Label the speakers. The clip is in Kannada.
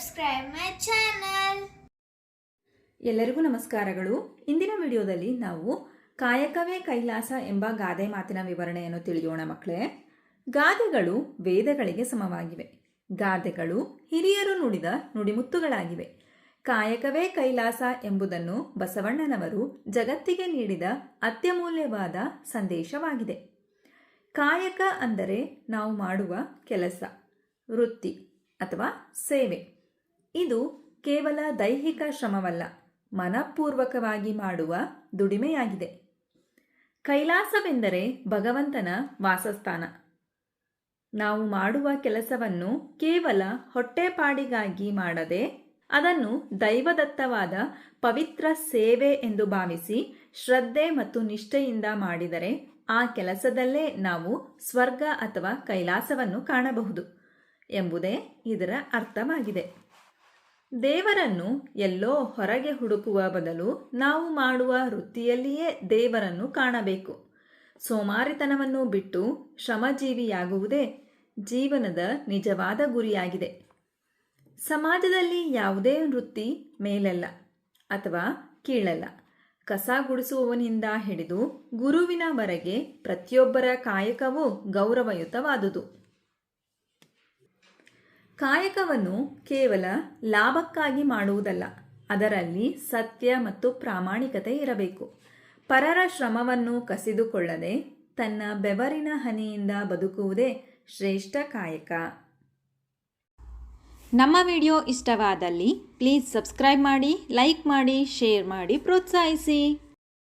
Speaker 1: subscribe my channel.
Speaker 2: ಎಲ್ಲರಿಗೂ ನಮಸ್ಕಾರಗಳು. ಇಂದಿನ ವಿಡಿಯೋದಲ್ಲಿ ನಾವು ಕಾಯಕವೇ ಕೈಲಾಸ ಎಂಬ ಗಾದೆ ಮಾತಿನ ವಿವರಣೆಯನ್ನು ತಿಳಿಯೋಣ ಮಕ್ಕಳೇ. ಗಾದೆಗಳು ವೇದಗಳಿಗೆ ಸಮವಾಗಿವೆ. ಗಾದೆಗಳು ಹಿರಿಯರು ನುಡಿದ ನುಡಿಮುತ್ತುಗಳಾಗಿವೆ. ಕಾಯಕವೇ ಕೈಲಾಸ ಎಂಬುದನ್ನು ಬಸವಣ್ಣನವರು ಜಗತ್ತಿಗೆ ನೀಡಿದ ಅತ್ಯಮೂಲ್ಯವಾದ ಸಂದೇಶವಾಗಿದೆ. ಕಾಯಕ ಅಂದರೆ ನಾವು ಮಾಡುವ ಕೆಲಸ, ವೃತ್ತಿ ಅಥವಾ ಸೇವೆ. ಇದು ಕೇವಲ ದೈಹಿಕ ಶ್ರಮವಲ್ಲ, ಮನಪೂರ್ವಕವಾಗಿ ಮಾಡುವ ದುಡಿಮೆಯಾಗಿದೆ. ಕೈಲಾಸವೆಂದರೆ ಭಗವಂತನ ವಾಸಸ್ಥಾನ. ನಾವು ಮಾಡುವ ಕೆಲಸವನ್ನು ಕೇವಲ ಹೊಟ್ಟೆಪಾಡಿಗಾಗಿ ಮಾಡದೆ ಅದನ್ನು ದೈವದತ್ತವಾದ ಪವಿತ್ರ ಸೇವೆ ಎಂದು ಭಾವಿಸಿ ಶ್ರದ್ಧೆ ಮತ್ತು ನಿಷ್ಠೆಯಿಂದ ಮಾಡಿದರೆ ಆ ಕೆಲಸದಲ್ಲೇ ನಾವು ಸ್ವರ್ಗ ಅಥವಾ ಕೈಲಾಸವನ್ನು ಕಾಣಬಹುದು ಎಂಬುದೇ ಇದರ ಅರ್ಥವಾಗಿದೆ. ದೇವರನ್ನು ಎಲ್ಲೋ ಹೊರಗೆ ಹುಡುಕುವ ಬದಲು ನಾವು ಮಾಡುವ ವೃತ್ತಿಯಲ್ಲಿಯೇ ದೇವರನ್ನು ಕಾಣಬೇಕು. ಸೋಮಾರಿತನವನ್ನು ಬಿಟ್ಟು ಶ್ರಮಜೀವಿಯಾಗುವುದೇ ಜೀವನದ ನಿಜವಾದ ಗುರಿಯಾಗಿದೆ. ಸಮಾಜದಲ್ಲಿ ಯಾವುದೇ ವೃತ್ತಿ ಮೇಲಲ್ಲ ಅಥವಾ ಕೀಳಲ್ಲ. ಕಸ ಗುಡಿಸುವವನಿಂದ ಹಿಡಿದು ಗುರುವಿನವರೆಗೆ ಪ್ರತಿಯೊಬ್ಬರ ಕಾಯಕವೂ ಗೌರವಯುತವಾದುದು. ಕಾಯಕವನ್ನು ಕೇವಲ ಲಾಭಕ್ಕಾಗಿ ಮಾಡುವುದಲ್ಲ, ಅದರಲ್ಲಿ ಸತ್ಯ ಮತ್ತು ಪ್ರಾಮಾಣಿಕತೆ ಇರಬೇಕು. ಪರರ ಶ್ರಮವನ್ನು ಕಸಿದುಕೊಳ್ಳದೆ ತನ್ನ ಬೆವರಿನ ಹನಿಯಿಂದ ಬದುಕುವುದೇ ಶ್ರೇಷ್ಠ ಕಾಯಕ. ನಮ್ಮ ವಿಡಿಯೋ ಇಷ್ಟವಾದಲ್ಲಿ ಪ್ಲೀಸ್ ಸಬ್ಸ್ಕ್ರೈಬ್ ಮಾಡಿ, ಲೈಕ್ ಮಾಡಿ, ಶೇರ್ ಮಾಡಿ, ಪ್ರೋತ್ಸಾಹಿಸಿ.